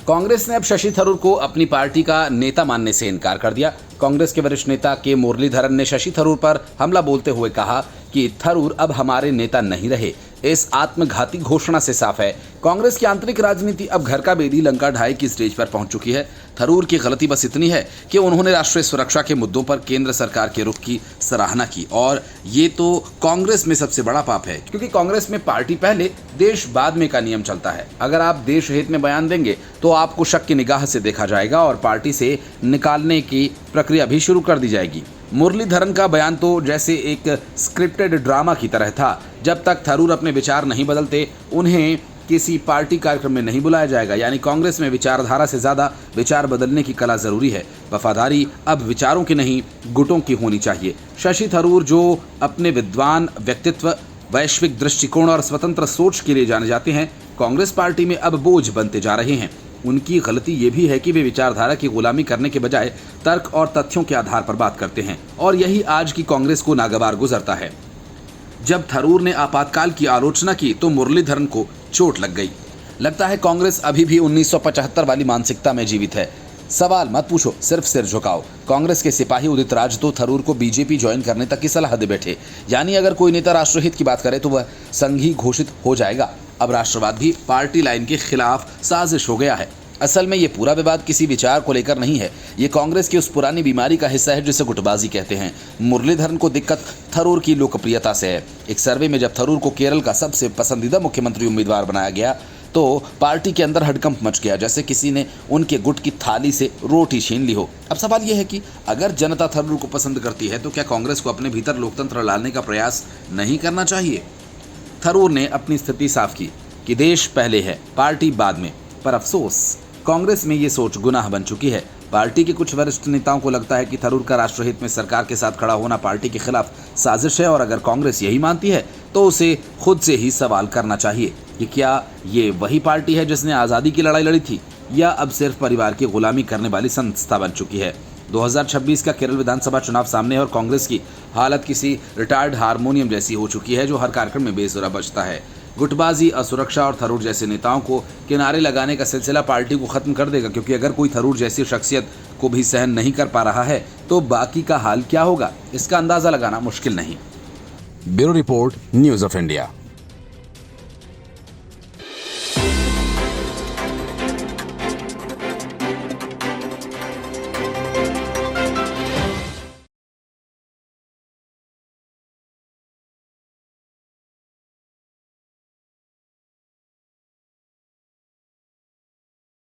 कांग्रेस ने अब शशि थरूर को अपनी पार्टी का नेता मानने से इनकार कर दिया। कांग्रेस के वरिष्ठ नेता के मुरलीधरन ने शशि थरूर पर हमला बोलते हुए कहा कि थरूर अब हमारे नेता नहीं रहे। इस आत्मघाती घोषणा से साफ है कांग्रेस की आंतरिक राजनीति अब घर का बेदी लंका ढाई की स्टेज पर पहुंच चुकी है। थरूर की गलती बस इतनी है कि उन्होंने राष्ट्रीय सुरक्षा के मुद्दों पर केंद्र सरकार के रुख की सराहना की, और ये तो कांग्रेस में सबसे बड़ा पाप है, क्योंकि कांग्रेस में पार्टी पहले देश बाद में का नियम चलता है। अगर आप देश हित में बयान देंगे तो आपको शक की निगाह से देखा जाएगा और पार्टी से निकालने की प्रक्रिया भी शुरू कर दी जाएगी। मुरलीधरन का बयान तो जैसे एक स्क्रिप्टेड ड्रामा की तरह था। जब तक थरूर अपने विचार नहीं बदलते उन्हें किसी पार्टी कार्यक्रम में नहीं बुलाया जाएगा। यानी कांग्रेस में विचारधारा से ज्यादा विचार बदलने की कला जरूरी है। वफादारी अब विचारों की नहीं, गुटों की होनी चाहिए। शशि थरूर जो अपने विद्वान व्यक्तित्व, वैश्विक दृष्टिकोण और स्वतंत्र सोच के लिए जाने जाते हैं, कांग्रेस पार्टी में अब बोझ बनते जा रहे हैं। उनकी गलती ये भी है कि वे विचारधारा की गुलामी करने के बजाय तर्क और तथ्यों के आधार पर बात करते हैं, और यही आज की कांग्रेस को नागवार गुजरता है। जब थरूर ने आपातकाल की आलोचना की तो मुरलीधरन को चोट लग गई। लगता है कांग्रेस अभी भी 1975 वाली मानसिकता में जीवित है। सवाल मत पूछो, सिर्फ सिर झुकाओ। कांग्रेस के सिपाही उदित राज तो थरूर को बीजेपी ज्वाइन करने तक की सलाह दे बैठे। यानी अगर कोई नेता राष्ट्रहित की बात करे तो वह संघी घोषित हो जाएगा। अब राष्ट्रवाद भी पार्टी लाइन के खिलाफ साजिश हो गया है। असल में ये पूरा विवाद किसी विचार को लेकर नहीं है, ये कांग्रेस की उस पुरानी बीमारी का हिस्सा है जिसे गुटबाजी कहते हैं। मुरलीधरन को दिक्कत थरूर की लोकप्रियता से है। एक सर्वे में जब थरूर को केरल का सबसे पसंदीदा मुख्यमंत्री उम्मीदवार बनाया गया तो पार्टी के अंदर हड़कंप मच गया, जैसे किसी ने उनके गुट की थाली से रोटी छीन ली हो। अब सवाल यह है कि अगर जनता थरूर को पसंद करती है तो क्या कांग्रेस को अपने भीतर लोकतंत्र लाने का प्रयास नहीं करना चाहिए? थरूर ने अपनी स्थिति साफ की कि देश पहले है, पार्टी बाद में। पर अफसोस कांग्रेस में ये सोच गुनाह बन चुकी है। पार्टी के कुछ वरिष्ठ नेताओं को लगता है कि थरूर का राष्ट्रहित में सरकार के साथ खड़ा होना पार्टी के खिलाफ साजिश है, और अगर कांग्रेस यही मानती है तो उसे खुद से ही सवाल करना चाहिए कि क्या ये वही पार्टी है जिसने आज़ादी की लड़ाई लड़ी थी, या अब सिर्फ परिवार की गुलामी करने वाली संस्था बन चुकी है। 2026 का केरल विधानसभा चुनाव सामने है और कांग्रेस की हालत किसी रिटायर्ड हारमोनियम जैसी हो चुकी है जो हर कार्यक्रम में बेसुरा बजता है। गुटबाजी, असुरक्षा और थरूर जैसे नेताओं को किनारे लगाने का सिलसिला पार्टी को खत्म कर देगा, क्योंकि अगर कोई थरूर जैसी शख्सियत को भी सहन नहीं कर पा रहा है तो बाकी का हाल क्या होगा, इसका अंदाजा लगाना मुश्किल नहीं। Bureau report, news of India.